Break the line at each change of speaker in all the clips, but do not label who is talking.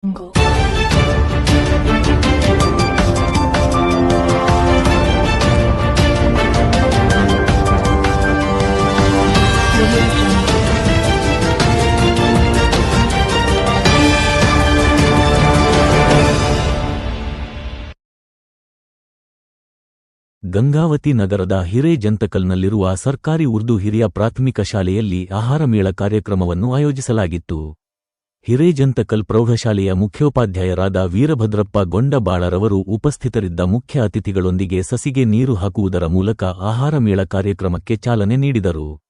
거.
ಗಂಗಾವತಿ ನಗರದ ಹಿರೇಜಂತಕಲ್ನಲ್ಲಿರುವ ಸರ್ಕಾರಿ ಉರ್ದು ಹಿರಿಯ ಪ್ರಾಥಮಿಕ ಶಾಲೆಯಲ್ಲಿ ಆಹಾರ ಮೇಳ ಕಾರ್ಯಕ್ರಮವನ್ನು ಆಯೋಜಿಸಲಾಗಿತ್ತು. ಹಿರೇಜಂತಕಲ್ ಪ್ರೌಢಶಾಲೆಯ ಮುಖ್ಯೋಪಾಧ್ಯಾಯರಾದ ವೀರಭದ್ರಪ್ಪ ಗೊಂಡಬಾಳರವರು ಉಪಸ್ಥಿತರಿದ್ದ ಮುಖ್ಯ ಅತಿಥಿಗಳೊಂದಿಗೆ ಸಸಿಗೆ ನೀರು ಹಾಕುವುದರ ಮೂಲಕ ಆಹಾರ ಮೇಳ ಕಾರ್ಯಕ್ರಮಕ್ಕೆ ಚಾಲನೆ ನೀಡಿದರು.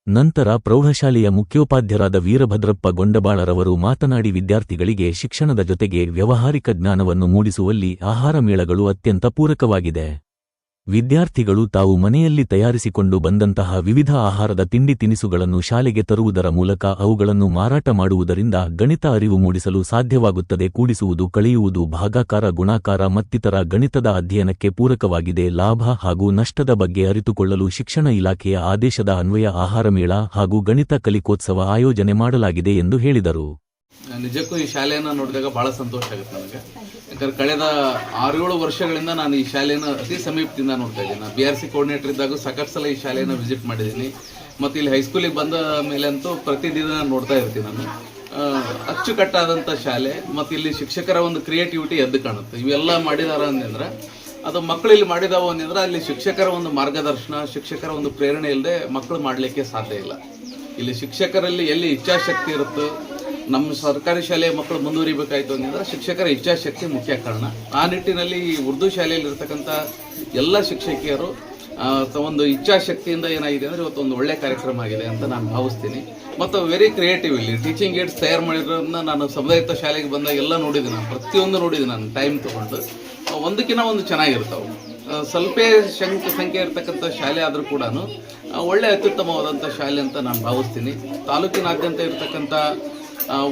ನಂತರ ಪ್ರೌಢಶಾಲೆಯ ಮುಖ್ಯೋಪಾಧ್ಯರಾದ ವೀರಭದ್ರಪ್ಪ ಗೊಂಡಬಾಳರವರು ಮಾತನಾಡಿ ವಿದ್ಯಾರ್ಥಿಗಳಿಗೆ ಶಿಕ್ಷಣದ ಜೊತೆಗೆ ವ್ಯಾವಹಾರಿಕ ಜ್ಞಾನವನ್ನು ಮೂಡಿಸುವಲ್ಲಿ ಆಹಾರ ಮೇಳಗಳು ಅತ್ಯಂತ ಪೂರಕವಾಗಿದೆ. ವಿದ್ಯಾರ್ಥಿಗಳು ತಾವು ಮನೆಯಲ್ಲಿ ತಯಾರಿಸಿಕೊಂಡು ಬಂದಂತಹ ವಿವಿಧ ಆಹಾರದ ತಿಂಡಿ ತಿನಿಸುಗಳನ್ನು ಶಾಲೆಗೆ ತರುವುದರ ಮೂಲಕ ಅವುಗಳನ್ನು ಮಾರಾಟ ಮಾಡುವುದರಿಂದ ಗಣಿತ ಅರಿವು ಮೂಡಿಸಲು ಸಾಧ್ಯವಾಗುತ್ತದೆ. ಕೂಡಿಸುವುದು, ಕಳೆಯುವುದು, ಭಾಗಾಕಾರ, ಗುಣಾಕಾರ ಮತ್ತಿತರ ಗಣಿತದ ಅಧ್ಯಯನಕ್ಕೆ ಪೂರಕವಾಗಿದೆ. ಲಾಭ ಹಾಗೂ ನಷ್ಟದ ಬಗ್ಗೆ ಅರಿತುಕೊಳ್ಳಲು ಶಿಕ್ಷಣ ಇಲಾಖೆಯ ಆದೇಶದ ಅನ್ವಯ ಆಹಾರ ಮೇಳ ಹಾಗೂ ಗಣಿತ ಕಲಿಕೋತ್ಸವ ಆಯೋಜನೆ ಮಾಡಲಾಗಿದೆ ಎಂದು ಹೇಳಿದರು.
ನಿಜಕ್ಕೂ ಈ ಶಾಲೆಯನ್ನು ನೋಡಿದಾಗ ಬಹಳ ಸಂತೋಷ ಆಗುತ್ತೆ ನನಗೆ. ಯಾಕಂದ್ರೆ ಕಳೆದ 6-7 ವರ್ಷಗಳಿಂದ ನಾನು ಈ ಶಾಲೆಯನ್ನು ಅತಿ ಸಮೀಪದಿಂದ ನೋಡ್ತಾ ಇದ್ದೀನಿ. ನಾನು BRC ಕೋಆರ್ಡಿನೇಟರ್ ಇದ್ದಾಗ ಸಾಕಷ್ಟು ಸಲ ಈ ಶಾಲೆಯನ್ನು ವಿಸಿಟ್ ಮಾಡಿದ್ದೀನಿ. ಮತ್ತು ಇಲ್ಲಿ ಹೈಸ್ಕೂಲಿಗೆ ಬಂದ ಮೇಲೆ ಅಂತೂ ಪ್ರತಿದಿನ ನೋಡ್ತಾ ಇರ್ತೀನಿ ನಾನು. ಅಚ್ಚುಕಟ್ಟಾದಂಥ ಶಾಲೆ ಮತ್ತು ಇಲ್ಲಿ ಶಿಕ್ಷಕರ ಒಂದು ಕ್ರಿಯೇಟಿವಿಟಿ ಎದ್ದು ಕಾಣುತ್ತೆ. ಇವೆಲ್ಲ ಮಾಡಿದಾರ ಅಂತಂದ್ರೆ ಅದು ಮಕ್ಕಳು ಇಲ್ಲಿ ಮಾಡಿದಾವು ಅಂತಂದ್ರೆ ಅಲ್ಲಿ ಶಿಕ್ಷಕರ ಒಂದು ಮಾರ್ಗದರ್ಶನ, ಶಿಕ್ಷಕರ ಒಂದು ಪ್ರೇರಣೆ ಇಲ್ಲದೆ ಮಕ್ಕಳು ಮಾಡಲಿಕ್ಕೆ ಸಾಧ್ಯ ಇಲ್ಲ. ಇಲ್ಲಿ ಶಿಕ್ಷಕರಲ್ಲಿ ಎಲ್ಲಿ ಇಚ್ಛಾಶಕ್ತಿ ಇರುತ್ತೋ, ನಮ್ಮ ಸರ್ಕಾರಿ ಶಾಲೆಯ ಮಕ್ಕಳು ಮುಂದುವರಿಬೇಕಾಯ್ತು ಅಂತಂದ್ರೆ ಶಿಕ್ಷಕರ ಇಚ್ಛಾಶಕ್ತಿ ಮುಖ್ಯ ಕಾರಣ. ಆ ನಿಟ್ಟಿನಲ್ಲಿ ಈ ಉರ್ದು ಶಾಲೆಯಲ್ಲಿ ಇರ್ತಕ್ಕಂಥ ಎಲ್ಲ ಶಿಕ್ಷಕಿಯರು ಒಂದು ಇಚ್ಛಾಶಕ್ತಿಯಿಂದ ಏನಾಗಿದೆ ಅಂದರೆ ಇವತ್ತು ಒಂದು ಒಳ್ಳೆ ಕಾರ್ಯಕ್ರಮ ಆಗಿದೆ ಅಂತ ನಾನು ಭಾವಿಸ್ತೀನಿ. ಮತ್ತು ವೆರಿ ಕ್ರಿಯೇಟಿವ್ ಇಲ್ಲಿ ಟೀಚಿಂಗ್ ಏಡ್ಸ್ ತಯಾರು ಮಾಡಿರೋದನ್ನ ನಾನು ಸಮುದಾಯಯುತ ಶಾಲೆಗೆ ಬಂದಾಗ ಎಲ್ಲ ನೋಡಿದ್ದೀನಿ. ನಾನು ಪ್ರತಿಯೊಂದು ನೋಡಿದ್ದೀನಿ. ನಾನು ಟೈಮ್ ತೊಗೊಂಡು ಒಂದಕ್ಕಿಂತ ಒಂದು ಚೆನ್ನಾಗಿರ್ತಾವೆ. ಸ್ವಲ್ಪ ಸಂಖ್ಯೆ ಇರ್ತಕ್ಕಂಥ ಶಾಲೆ ಆದರೂ ಕೂಡ ಒಳ್ಳೆ ಅತ್ಯುತ್ತಮವಾದಂಥ ಶಾಲೆ ಅಂತ ನಾನು ಭಾವಿಸ್ತೀನಿ. ತಾಲೂಕಿನಾದ್ಯಂತ ಇರತಕ್ಕಂಥ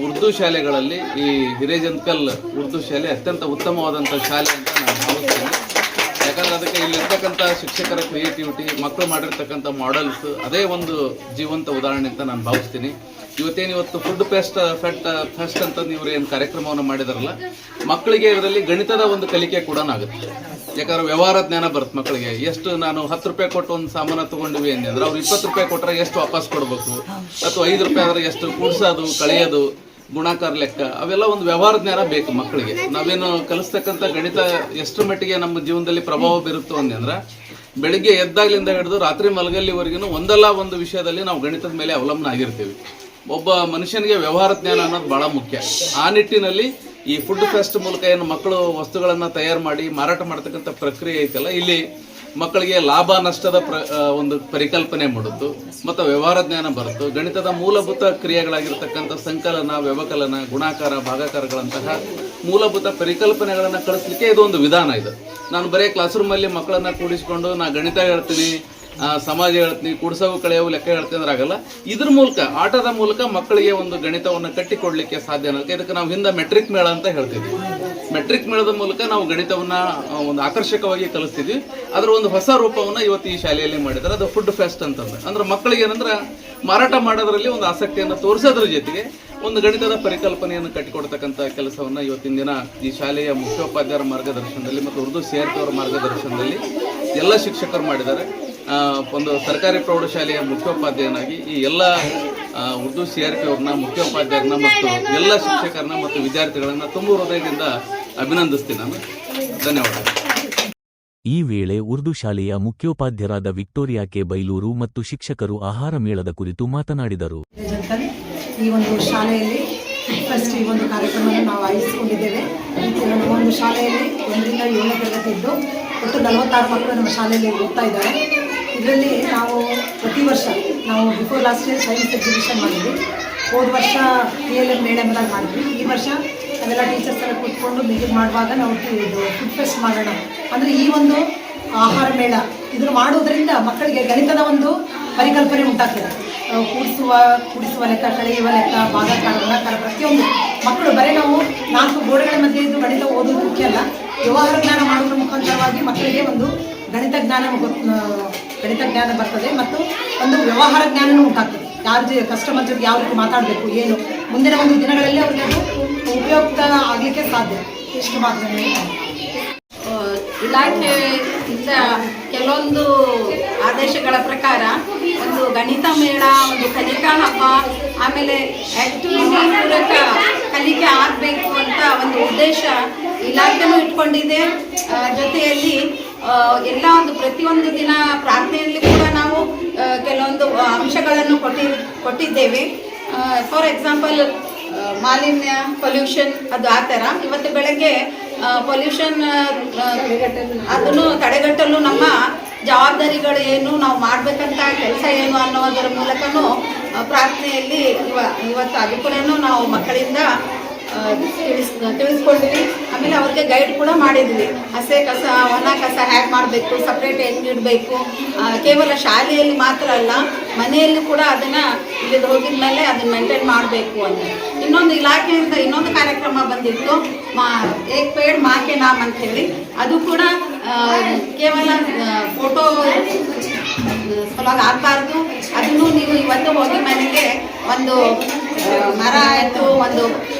ಉರ್ದು ಶಾಲೆಗಳಲ್ಲಿ ಈ ಹಿರೇಜಂತ್ಕಲ್ ಉರ್ದು ಶಾಲೆ ಅತ್ಯಂತ ಉತ್ತಮವಾದಂಥ ಶಾಲೆ ಅಂತ ನಾನು ಭಾವಿಸ್ತೀನಿ. ಯಾಕಂದರೆ ಅದಕ್ಕೆ ಇಲ್ಲಿರ್ತಕ್ಕಂಥ ಶಿಕ್ಷಕರ ಕ್ರಿಯೇಟಿವಿಟಿ, ಮಕ್ಕಳು ಮಾಡಿರ್ತಕ್ಕಂಥ ಮಾಡೆಲ್ಸ್ ಅದೇ ಒಂದು ಜೀವಂತ ಉದಾಹರಣೆ ಅಂತ ನಾನು ಭಾವಿಸ್ತೀನಿ. ಇವತ್ತು ಫುಡ್ ಫೆಸ್ಟ್ ಅಂತ ನೀವು ಏನು ಕಾರ್ಯಕ್ರಮವನ್ನು ಮಾಡಿದಾರಲ್ಲ, ಮಕ್ಕಳಿಗೆ ಇದರಲ್ಲಿ ಗಣಿತದ ಒಂದು ಕಲಿಕೆ ಕೂಡ ಆಗುತ್ತೆ. ಯಾಕಂದ್ರೆ ವ್ಯವಹಾರ ಜ್ಞಾನ ಬರುತ್ತೆ ಮಕ್ಕಳಿಗೆ. ಎಷ್ಟು ನಾನು 10 ರೂಪಾಯಿ ಕೊಟ್ಟು ಒಂದು ಸಾಮಾನು ತೊಗೊಂಡಿವಿ ಅಂತಂದ್ರೆ ಅವ್ರು 20 ರೂಪಾಯಿ ಕೊಟ್ಟರೆ ಎಷ್ಟು ವಾಪಸ್ ಕೊಡಬೇಕು, ಅಥವಾ 5 ರೂಪಾಯಿ ಆದರೆ ಎಷ್ಟು ಕೂಡಿಸೋದು, ಕಳೆಯೋದು, ಗುಣಾಕಾರ ಲೆಕ್ಕ, ಅವೆಲ್ಲ ಒಂದು ವ್ಯವಹಾರ ಜ್ಞಾನ ಬೇಕು ಮಕ್ಕಳಿಗೆ. ನಾವೇನು ಕಲಿಸ್ತಕ್ಕಂಥ ಗಣಿತ ಎಷ್ಟು ಮಟ್ಟಿಗೆ ನಮ್ಮ ಜೀವನದಲ್ಲಿ ಪ್ರಭಾವ ಬೀರುತ್ತೋ ಅಂತಂದ್ರೆ ಬೆಳಿಗ್ಗೆ ಎದ್ದಾಗ್ಲಿಂದ ಹಿಡಿದು ರಾತ್ರಿ ಮಲಗಲ್ಲಿವರೆಗೂ ಒಂದಲ್ಲ ಒಂದು ವಿಷಯದಲ್ಲಿ ನಾವು ಗಣಿತದ ಮೇಲೆ ಅವಲಂಬನೆ ಆಗಿರ್ತೀವಿ. ಒಬ್ಬ ಮನುಷ್ಯನಿಗೆ ವ್ಯವಹಾರ ಜ್ಞಾನ ಅನ್ನೋದು ಬಹಳ ಮುಖ್ಯ. ಆ ನಿಟ್ಟಿನಲ್ಲಿ ಈ ಫುಡ್ ಫೆಸ್ಟ್ ಮೂಲಕ ಏನು ಮಕ್ಕಳು ವಸ್ತುಗಳನ್ನು ತಯಾರು ಮಾಡಿ ಮಾರಾಟ ಮಾಡ್ತಕ್ಕಂಥ ಪ್ರಕ್ರಿಯೆ ಐತಲ್ಲ, ಇಲ್ಲಿ ಮಕ್ಕಳಿಗೆ ಲಾಭ ನಷ್ಟದ ಒಂದು ಪರಿಕಲ್ಪನೆ ಮಾಡುತ್ತು ಮತ್ತು ವ್ಯವಹಾರ ಜ್ಞಾನ ಬರುತ್ತು. ಗಣಿತದ ಮೂಲಭೂತ ಕ್ರಿಯೆಗಳಾಗಿರ್ತಕ್ಕಂಥ ಸಂಕಲನ, ವ್ಯವಕಲನ, ಗುಣಾಕಾರ, ಭಾಗಾಕಾರಗಳಂತಹ ಮೂಲಭೂತ ಪರಿಕಲ್ಪನೆಗಳನ್ನು ಕಳಿಸ್ಲಿಕ್ಕೆ ಇದು ಒಂದು ವಿಧಾನ. ಇದು ನಾನು ಬರೀ ಕ್ಲಾಸ್ ರೂಮಲ್ಲಿ ಮಕ್ಕಳನ್ನ ಕೂಡಿಸ್ಕೊಂಡು ನಾ ಗಣಿತ ಹೇಳ್ತೀನಿ, ಸಮಾಜ ಹೇಳ್ತೀನಿ, ಕೂಡಿಸವು ಕಳೆಯವು ಲೆಕ್ಕ ಹೇಳ್ತೀನಿ ಅಂದ್ರೆ ಆಗಲ್ಲ. ಇದ್ರ ಮೂಲಕ, ಆಟದ ಮೂಲಕ ಮಕ್ಕಳಿಗೆ ಒಂದು ಗಣಿತವನ್ನು ಕಟ್ಟಿಕೊಡ್ಲಿಕ್ಕೆ ಸಾಧ್ಯ ಅನ್ನೋದಕ್ಕೆ ಇದಕ್ಕೆ ನಾವು ಹಿಂದೆ ಮೆಟ್ರಿಕ್ ಮೇಳ ಅಂತ ಹೇಳ್ತಿದ್ವಿ. ಮೆಟ್ರಿಕ್ ಮೇಳದ ಮೂಲಕ ನಾವು ಗಣಿತವನ್ನ ಒಂದು ಆಕರ್ಷಕವಾಗಿ ಕಲಿಸ್ತಿದ್ವಿ. ಅದರ ಒಂದು ಹೊಸ ರೂಪವನ್ನು ಇವತ್ತು ಈ ಶಾಲೆಯಲ್ಲಿ ಮಾಡಿದ್ದಾರೆ. ಅದು ಫುಡ್ ಫೆಸ್ಟ್ ಅಂತಂದ್ರೆ ಅಂದ್ರೆ ಮಕ್ಕಳಿಗೆ ಏನಂದ್ರೆ ಮಾರಾಟ ಮಾಡೋದ್ರಲ್ಲಿ ಒಂದು ಆಸಕ್ತಿಯನ್ನು ತೋರಿಸೋದ್ರ ಜೊತೆಗೆ ಒಂದು ಗಣಿತದ ಪರಿಕಲ್ಪನೆಯನ್ನು ಕಟ್ಟಿಕೊಡ್ತಕ್ಕಂಥ ಕೆಲಸವನ್ನು ಇವತ್ತಿನ ದಿನ ಈ ಶಾಲೆಯ ಮುಖ್ಯೋಪಾಧ್ಯಾಯರ ಮಾರ್ಗದರ್ಶನದಲ್ಲಿ ಮತ್ತು ಉರ್ದು CRP ಅವರ ಮಾರ್ಗದರ್ಶನದಲ್ಲಿ ಎಲ್ಲ ಶಿಕ್ಷಕರು ಮಾಡಿದ್ದಾರೆ. ಒಂದು ಸರ್ಕಾರಿ ಪ್ರೌಢಶಾಲೆಯ ಮುಖ್ಯೋಪಾಧ್ಯಾಯನಾಗಿ ಈ ಎಲ್ಲ ಉರ್ದು CRP ಅವ್ರನ್ನ, ಮುಖ್ಯೋಪಾಧ್ಯಾಯರನ್ನ ಮತ್ತು ಎಲ್ಲ ಶಿಕ್ಷಕರನ್ನ ಮತ್ತು ವಿದ್ಯಾರ್ಥಿಗಳನ್ನ ತುಂಬ ಹೃದಯದಿಂದ ಅಭಿನಂದಿಸ್ತೀನಿ ನಾನು. ಧನ್ಯವಾದ.
ಈ ವೇಳೆ ಉರ್ದು ಶಾಲೆಯ ಮುಖ್ಯೋಪಾಧ್ಯರಾದ ವಿಕ್ಟೋರಿಯಾ ಕೆ ಬೈಲೂರು ಮತ್ತು ಶಿಕ್ಷಕರು ಆಹಾರ ಮೇಳದ ಕುರಿತು ಮಾತನಾಡಿದರು.
ಈ ಒಂದು ಶಾಲೆಯಲ್ಲಿ ಫಸ್ಟ್ ಈ ಒಂದು ಕಾರ್ಯಕ್ರಮವನ್ನು ನಾವು ಆಯೋಜಿಸಿಕೊಂಡಿದ್ದೇವೆ. ಒಂದು ಶಾಲೆಯಲ್ಲಿ 1ರಿಂದ 7ನೇ ತರಗತಿ ಇದ್ದು ಒಟ್ಟು 46 ಮಕ್ಕಳು ನಮ್ಮ ಶಾಲೆಯಲ್ಲಿ ಓದ್ತಾ ಇದ್ದಾರೆ. ಇದರಲ್ಲಿ ನಾವು ಪ್ರತಿ ವರ್ಷ ನಾವು before last year science exhibition ಮಾಡಿದ್ವಿ. ಹೋದ ವರ್ಷ PLM ಮೇಡಮ್ದಾಗ ಮಾಡಿದ್ವಿ. ಈ ವರ್ಷ ನಾವೆಲ್ಲ ಟೀಚರ್ಸ್ ಎಲ್ಲ ಕೂತ್ಕೊಂಡು ಮೀಟಿಂಗ್ ಮಾಡುವಾಗ ನಾವು ಇದು ಫುಡ್ ಫೆಸ್ಟ್ ಮಾಡೋಣ ಅಂದರೆ ಈ ಒಂದು ಆಹಾರ ಮೇಳ ಇದನ್ನು ಮಾಡುವುದರಿಂದ ಮಕ್ಕಳಿಗೆ ಗಣಿತದ ಒಂದು ಪರಿಕಲ್ಪನೆ ಉಂಟಾಗ್ತದೆ. ಕೂಡಿಸುವ ಲೆಕ್ಕ, ಕಳೆಯುವ ಲೆಕ್ಕ, ಭಾಗಾಕಾರ, ಗುಣಾಕಾರ ಪ್ರತಿಯೊಂದು ಮಕ್ಕಳು ಬರೀ ನಾವು 4 ಗೋಡೆಗಳ ಮಧ್ಯೆ ಇದ್ದು ಗಣಿತ ಓದೋದು ಮುಖ್ಯ ಅಲ್ಲ, ವ್ಯವಹಾರ ಜ್ಞಾನ ಮಾಡೋದ್ರ ಮುಖಾಂತರವಾಗಿ ಮಕ್ಕಳಿಗೆ ಒಂದು ಗಣಿತ ಜ್ಞಾನ ಬರ್ತದೆ ಮತ್ತು ಒಂದು ವ್ಯವಹಾರ ಜ್ಞಾನವೂ ಉಂಟಾಗ್ತದೆ. ಯಾರು ಕಸ್ಟಮರ್ ಜೊತೆ ಯಾವ ರೀತಿ ಮಾತಾಡಬೇಕು, ಏನು ಮುಂದಿನ ಒಂದು ದಿನಗಳಲ್ಲಿ ಅವರಿಗೆ ಅದು ಉಪಯುಕ್ತ ಆಗಲಿಕ್ಕೆ ಸಾಧ್ಯ. ಎಷ್ಟು ಮಾತ್ರ
ಇಲಾಖೆಯಿಂದ ಕೆಲವೊಂದು ಆದೇಶಗಳ ಪ್ರಕಾರ ಒಂದು ಗಣಿತ ಮೇಳ, ಒಂದು ಕಲಿಕಾ ಹಬ್ಬ, ಆಮೇಲೆ ಆಕ್ಟಿವಿಟಿ ಪೂರಕ ಕಲಿಕೆ ಆಗಬೇಕು ಅಂತ ಒಂದು ಉದ್ದೇಶ ಇಲಾಖೆನೂ ಇಟ್ಕೊಂಡಿದೆ. ಜೊತೆಯಲ್ಲಿ ಎಲ್ಲ ಒಂದು ಪ್ರತಿಯೊಂದು ದಿನ ಪ್ರಾರ್ಥನೆಯಲ್ಲಿ ಕೂಡ ನಾವು ಕೆಲವೊಂದು ಅಂಶಗಳನ್ನು ಕೊಟ್ಟಿದ್ದೇವೆ. ಫಾರ್ ಎಕ್ಸಾಂಪಲ್ ಮಾಲಿನ್ಯ, ಪೊಲ್ಯೂಷನ್, ಅದು ಆ ಥರ. ಇವತ್ತು ಬೆಳಗ್ಗೆ ಪೊಲ್ಯೂಷನ್ ಅದನ್ನು ತಡೆಗಟ್ಟಲು ನಮ್ಮ ಜವಾಬ್ದಾರಿಗಳು ಏನು, ನಾವು ಮಾಡಬೇಕಂತ ಕೆಲಸ ಏನು ಅನ್ನೋದರ ಮೂಲಕನೂ ಪ್ರಾರ್ಥನೆಯಲ್ಲಿ ಇವತ್ತು ಅದು ಕೂಡ ನಾವು ಮಕ್ಕಳಿಂದ ತಿಳಿಸ್ಕೊಂಡಿವಿ. ಆಮೇಲೆ ಅವ್ರಿಗೆ ಗೈಡ್ ಕೂಡ ಮಾಡಿದ್ವಿ. ಹಸೆ ಕಸ ಒಣ ಕಸ ಹ್ಯಾಕ್ ಮಾಡಬೇಕು, ಸಪ್ರೇಟ್ ಹೆಂಗೆ ಇಡಬೇಕು, ಕೇವಲ ಶಾಲೆಯಲ್ಲಿ ಮಾತ್ರ ಅಲ್ಲ ಮನೆಯಲ್ಲಿ ಕೂಡ ಅದನ್ನು ಇಲ್ಲಿದ್ದು ಹೋಗಿದ ಮೇಲೆ ಅದನ್ನು ಮೇಂಟೈನ್ ಮಾಡಬೇಕು ಅಂತ. ಇನ್ನೊಂದು ಇಲಾಖೆಯಿಂದ ಇನ್ನೊಂದು ಕಾರ್ಯಕ್ರಮ ಬಂದಿತ್ತು, ಏಕ್ ಪೇಡ್ ಮಾಕೆ ನಾಮ್ ಅಂತ ಹೇಳಿ. ಅದು ಕೂಡ ಕೇವಲ ಫೋಟೋ ಸಲುವಾಗಿ ಆಗಬಾರ್ದು. ಅದನ್ನು ನೀವು ಇವತ್ತು ಹೋಗಿ ಮನೆಗೆ ಒಂದು ಮರ ಆಯಿತು, ಒಂದು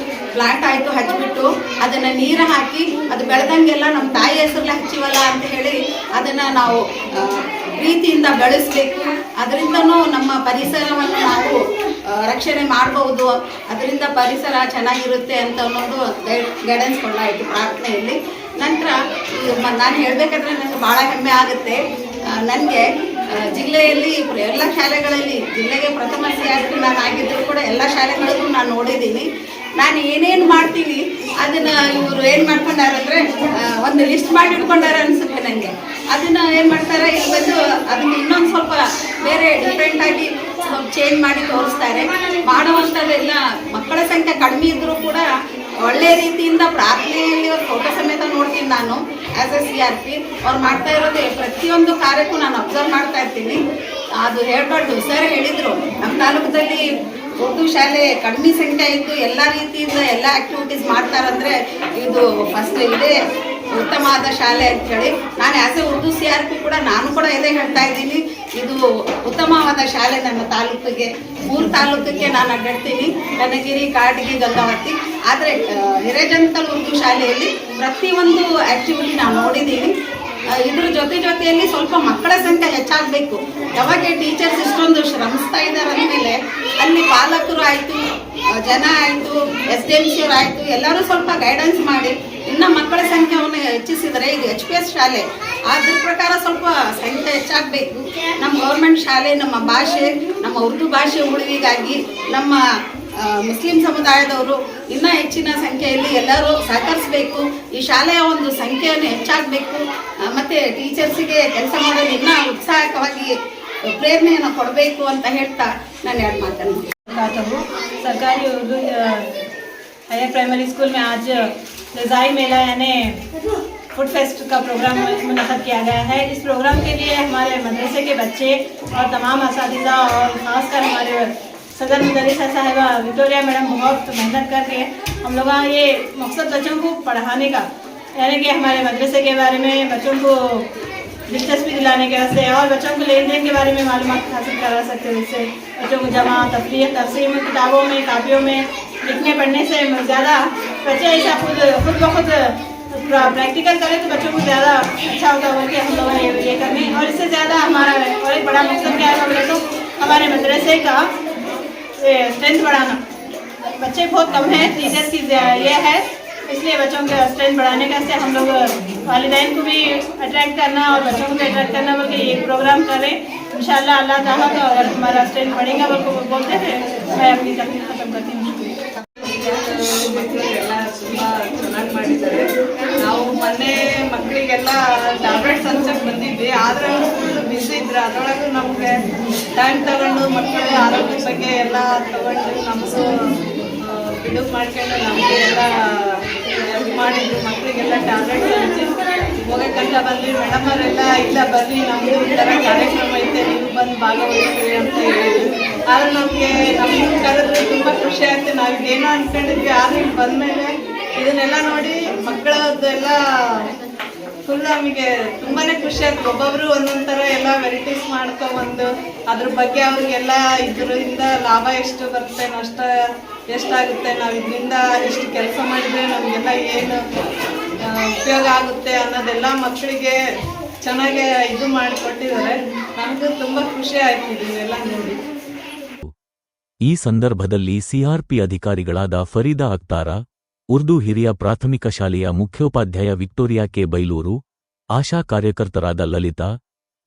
ಪ್ಲಾಂಟ್ ಆಯಿತು ಹಚ್ಚಿಬಿಟ್ಟು ಅದನ್ನು ನೀರು ಹಾಕಿ ಅದು ಬೆಳೆದಂಗೆಲ್ಲ ನಮ್ಮ ತಾಯಿ ಹೆಸರಲ್ಲೇ ಹಚ್ಚಿವಲ್ಲ ಅಂತ ಹೇಳಿ ಅದನ್ನು ನಾವು ಪ್ರೀತಿಯಿಂದ ಬೆಳೆಸಬೇಕು. ಅದರಿಂದನೂ ನಮ್ಮ ಪರಿಸರವನ್ನು ನಾವು ರಕ್ಷಣೆ ಮಾಡಬಹುದು, ಅದರಿಂದ ಪರಿಸರ ಚೆನ್ನಾಗಿರುತ್ತೆ ಅಂತ ಅನ್ನೋದು ಗೈಡೆನ್ಸ್ ಕೊಡಲಾಯಿತು ಪ್ರಾರ್ಥನೆಯಲ್ಲಿ. ನಂತರ ನಾನು ಹೇಳಬೇಕಾದ್ರೆ ನನಗೆ ಭಾಳ ಹೆಮ್ಮೆ ಆಗುತ್ತೆ. ನನಗೆ ಜಿಲ್ಲೆಯಲ್ಲಿ ಎಲ್ಲ ಶಾಲೆಗಳಲ್ಲಿ, ಜಿಲ್ಲೆಗೆ ಪ್ರಥಮ CRP ನಾನು ಆಗಿದ್ದರೂ ಕೂಡ ಎಲ್ಲ ಶಾಲೆಗಳಲ್ಲೂ ನಾನು ನೋಡಿದ್ದೀನಿ. ನಾನು ಏನೇನು ಮಾಡ್ತೀನಿ ಅದನ್ನು ಇವರು ಏನು ಮಾಡ್ಕೊಂಡಾರೆ ಅಂದರೆ ಒಂದು ಲಿಸ್ಟ್ ಮಾಡಿ ಇಟ್ಕೊಂಡಾರೆ ಅನಿಸುತ್ತೆ ನನಗೆ. ಅದನ್ನು ಏನು ಮಾಡ್ತಾರೆ, ಇಲ್ಲಿ ಬಂದು ಅದನ್ನು ಇನ್ನೊಂದು ಸ್ವಲ್ಪ ಬೇರೆ ಡಿಫ್ರೆಂಟಾಗಿ ಸ್ವಲ್ಪ ಚೇಂಜ್ ಮಾಡಿ ತೋರಿಸ್ತಾರೆ. ಮಾಡುವಂಥದ್ದೆಲ್ಲ ಮಕ್ಕಳ ಸಂಖ್ಯೆ ಕಡಿಮೆ ಇದ್ದರೂ ಕೂಡ ಒಳ್ಳೆ ರೀತಿಯಿಂದ ಪ್ರಾರ್ಥನೆಯಲ್ಲಿ ಫೋಟೋ ಸಮೇತ ನೋಡ್ತೀನಿ ನಾನು. ಆ್ಯಸ್ ಎ CRP ಅವ್ರು ಮಾಡ್ತಾ ಇರೋದು ಪ್ರತಿಯೊಂದು ಕಾರ್ಯಕ್ಕೂ ನಾನು ಅಬ್ಸರ್ವ್ ಮಾಡ್ತಾ ಇರ್ತೀನಿ. ಅದು ಹೇಳ್ಬಾರ್ದು, ಸರ್ ಹೇಳಿದರು ನಮ್ಮ ತಾಲೂಕದಲ್ಲಿ ಉರ್ದು ಶಾಲೆ ಕಡಿಮೆ ಸಂಖ್ಯೆ ಇದ್ದು ಎಲ್ಲ ರೀತಿಯಿಂದ ಎಲ್ಲ ಆ್ಯಕ್ಟಿವಿಟೀಸ್ ಮಾಡ್ತಾರಂದರೆ ಇದು ಫಸ್ಟ್ ಇದೇ ಉತ್ತಮವಾದ ಶಾಲೆ ಅಂಥೇಳಿ. ನಾನು ಆ್ಯಸ್ ಎ ಉರ್ದು CRP ಕೂಡ ನಾನು ಕೂಡ ಇದೇ ಹೇಳ್ತಾ ಇದ್ದೀನಿ. ಇದು ಉತ್ತಮವಾದ ಶಾಲೆ ನಮ್ಮ ತಾಲೂಕಿಗೆ, 3 ತಾಲೂಕಿಗೆ ನಾನು ಅಡ್ಡಾಡ್ತೀನಿ, ಕನಗಿರಿ, ಕಾಟಗಿ, ಗಂಗಾವತಿ. ಆದರೆ ಹಿರೇಜಂತಕಲ್ ಉರ್ದು ಶಾಲೆಯಲ್ಲಿ ಪ್ರತಿಯೊಂದು ಆ್ಯಕ್ಟಿವಿಟಿ ನಾನು ನೋಡಿದ್ದೀನಿ. ಇದ್ರ ಜೊತೆಯಲ್ಲಿ ಸ್ವಲ್ಪ ಮಕ್ಕಳ ಸಂಖ್ಯೆ ಹೆಚ್ಚಾಗಬೇಕು. ಯಾವಾಗ ಟೀಚರ್ಸ್ ಇಷ್ಟೊಂದು ಶ್ರಮಿಸ್ತಾ ಇದ್ದಾರೆ ಅಂದಮೇಲೆ ಅಲ್ಲಿ ಪಾಲಕರು ಆಯಿತು, ಜನ ಆಯಿತು, SDMC ಅವರು ಆಯಿತು, ಎಲ್ಲರೂ ಸ್ವಲ್ಪ ಗೈಡೆನ್ಸ್ ಮಾಡಿ ಇನ್ನು ಮಕ್ಕಳ ಸಂಖ್ಯೆಯನ್ನು ಹೆಚ್ಚಿಸಿದರೆ, ಇದು HPS ಶಾಲೆ ಅದ್ರ ಪ್ರಕಾರ ಸ್ವಲ್ಪ ಸಂಖ್ಯೆ ಹೆಚ್ಚಾಗಬೇಕು. ನಮ್ಮ ಗೌರ್ಮೆಂಟ್ ಶಾಲೆ, ನಮ್ಮ ಭಾಷೆ, ನಮ್ಮ ಉರ್ದು ಭಾಷೆ ಉಳಿವಿಗಾಗಿ ನಮ್ಮ ಮುಸ್ಲಿಂ ಸಮುದಾಯದವರು ಇನ್ನೂ ಹೆಚ್ಚಿನ ಸಂಖ್ಯೆಯಲ್ಲಿ ಎಲ್ಲರೂ ಸಹಕರಿಸಬೇಕು. ಈ ಶಾಲೆಯ ಒಂದು ಸಂಖ್ಯೆಯನ್ನು ಹೆಚ್ಚಾಗಬೇಕು. ಮತ್ತು ಟೀಚರ್ಸಿಗೆ ಕೆಲಸ ಮಾಡಲು ಇನ್ನೂ ಉತ್ಸಾಹಕವಾಗಿ ಪ್ರೇರಣೆಯನ್ನು ಕೊಡಬೇಕು ಅಂತ ಹೇಳ್ತಾ ನಾನು 2 ಮಾತನ್ನು
सरकारी उर्दू हायर प्राइमरी स्कूल में आज रज़ाई मेला यानी फूड फेस्ट का प्रोग्राम मुनक़द किया गया है। इस प्रोग्राम के लिए हमारे मदरसे के बच्चे और तमाम असातिज़ा और ख़ासकर हमारे सदर मुदर्रिसा साहिबा विक्टोरिया मैडम बहुत मेहनत करके हम लोग ये मकसद बच्चों को पढ़ाने का, यानी कि हमारे मदरसे के बारे में बच्चों को दिलचस्पी दिलाने के वास्ते और बच्चों को लेन देन के बारे में मालूमात हासिल करा सकते हैं। जिससे बच्चों को जमा तफरीह तफसीम किताबों में कापियों में लिखने पढ़ने से ज़्यादा बच्चे ऐसा खुद ब खुद प्रैक्टिकल करें तो बच्चों को ज़्यादा अच्छा होगा बल्कि हम लोग ये करने। और इससे ज़्यादा हमारा और एक बड़ा मकसद क्या है बोले तो हमारे मदरसे का स्ट्रेंथ बढ़ाना। बच्चे बहुत कम हैं, टीचर्स की ये है, इसलिए बच्चों का स्ट्रेंथ बढ़ाने का से हम लोग वालिदैन को भी अट्रैक्ट करना और बच्चों को भी अट्रैक्ट करना बोल के ये प्रोग्राम करें। इंशाल्लाह अल्लाह ताला का अगर हमारा स्ट्रेंथ बढ़ेगा बोल को बोलते थे। मैं अपनी तकलीफ खत्म करती हूँ।
ಮಕ್ಕಳಿಗೆಲ್ಲ ತುಂಬ ಚೆನ್ನಾಗಿ ಮಾಡಿದ್ದಾರೆ. ನಾವು ಮೊನ್ನೆ ಮಕ್ಕಳಿಗೆಲ್ಲ ಟ್ಯಾಬ್ಲೆಟ್ಸ್ ಹಂಚಕ್ಕೆ ಬಂದಿದ್ವಿ, ಆದರೆ ಅವರು ಫುಲ್ ಬಿಸಿ ಇದ್ರು. ಅದರೊಳಗೂ ನಮಗೆ ಟೈಮ್ ತಗೊಂಡು ಮಕ್ಕಳ ಆರೋಗ್ಯದ ಬಗ್ಗೆ ಎಲ್ಲ ತಗೊಂಡು ನಮಗೂ ಬಿಡುವು ಮಾಡ್ಕೊಂಡು ನಮಗೆ ಎಲ್ಲ ಇದು ಮಾಡಿದ್ರು. ಮಕ್ಕಳಿಗೆಲ್ಲ ಟ್ಯಾಬ್ಲೆಟ್ಸ್ ಹಂಚಿ ಹೋಗಕ್ಕಂತ ಬಂದ್ವಿ. ಮೇಡಮ್ ಅವರೆಲ್ಲ ಇಲ್ಲ ಬರ್ರಿ ನಮ್ಮದು ಈ ಥರ ಕಾರ್ಯಕ್ರಮ ಐತೆ, ನೀವು ಬಂದು ಭಾಗವಹಿಸ್ರಿ ಅಂತ ಹೇಳಿದ್ರು. ಆದರೆ ನಮಗೆ ಕರೆದ್ರೆ ತುಂಬ ಖುಷಿ ಆಗ್ತದೆ. ನಾವು ಇದೇನೋ ಅಂದ್ಕೊಂಡಿದ್ವಿ, ಆದರೆ ಇಲ್ಲಿ ಬಂದಮೇಲೆ ಇದನ್ನೆಲ್ಲ ನೋಡಿ ಮಕ್ಕಳದ್ದೆಲ್ಲ ಫುಲ್ ನಮಗೆ ತುಂಬಾ ಖುಷಿ ಆಗ್ತದೆ. ಒಬ್ಬೊಬ್ಬರು ಒಂದೊಂದು ಥರ ಎಲ್ಲ ವೆರೈಟೀಸ್ ಮಾಡ್ಕೊಬಂದು ಅದ್ರ ಬಗ್ಗೆ ಅವ್ರಿಗೆಲ್ಲ ಇದರಿಂದ ಲಾಭ ಎಷ್ಟು ಬರುತ್ತೆ, ನಷ್ಟ ಎಷ್ಟಾಗುತ್ತೆ, ನಾವು ಇದರಿಂದ ಇಷ್ಟು ಕೆಲಸ ಮಾಡಿದರೆ ನಮಗೆಲ್ಲ ಏನು ಉಪಯೋಗ ಆಗುತ್ತೆ ಅನ್ನೋದೆಲ್ಲ ಮಕ್ಕಳಿಗೆ ಚೆನ್ನಾಗಿ ಇದು ಮಾಡಿಕೊಟ್ಟಿದ್ದಾರೆ. ನಮಗೂ ತುಂಬ ಖುಷಿ ಆಯ್ತು ಇದನ್ನೆಲ್ಲ ನೋಡಿ.
ಈ ಸಂದರ್ಭದಲ್ಲಿ CRP ಅಧಿಕಾರಿಗಳಾದ ಫರೀದಾ ಅಖ್ತಾರ, ಉರ್ದು ಹಿರಿಯ ಪ್ರಾಥಮಿಕ ಶಾಲೆಯ ಮುಖ್ಯೋಪಾಧ್ಯಾಯ ವಿಕ್ಟೋರಿಯಾ ಕೆ ಬೈಲೂರು, ಆಶಾ ಕಾರ್ಯಕರ್ತರಾದ ಲಲಿತಾ,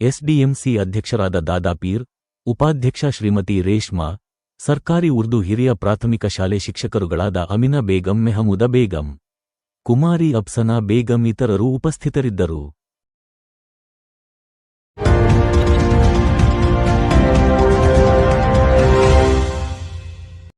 SDMC ಅಧ್ಯಕ್ಷರಾದ ದಾದಾಪೀರ್, ಉಪಾಧ್ಯಕ್ಷ ಶ್ರೀಮತಿ ರೇಷ್ಮಾ, ಸರ್ಕಾರಿ ಉರ್ದು ಹಿರಿಯ ಪ್ರಾಥಮಿಕ ಶಾಲೆ ಶಿಕ್ಷಕರುಗಳಾದ ಅಮಿನಾ ಬೇಗಂ, ಮೆಹಮೂದ ಬೇಗಂ, ಕುಮಾರಿ ಅಫ್ಸನಾ ಬೇಗಂ ಇತರರು ಉಪಸ್ಥಿತರಿದ್ದರು.